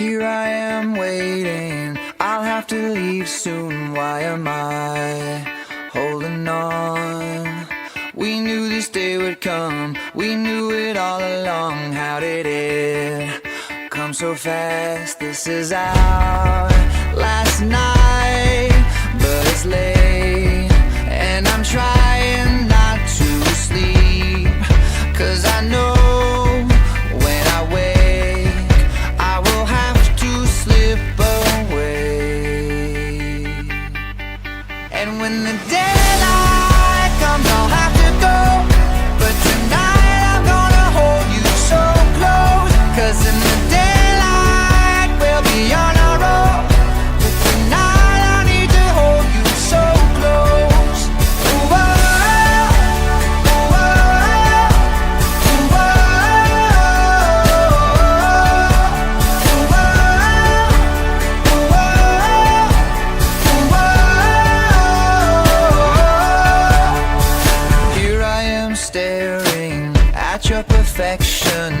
Here I am waiting, I'll have to leave soon. Why am I holding on? We knew this day would come, we knew it all along. How did it come so fast? This is our last night, but it's late, and I'm trying not to sleep, 'cause I know when I wake I will have to slip away. And when the daylight comes I'll have to go, but tonight I'm gonna hold you so close, 'cause in the daylight we'll be on our own, but tonight I need to hold you so close. Ooh, oh, ooh, oh, ooh, oh, ooh, oh, ooh, oh. Here I am staring at your perfection,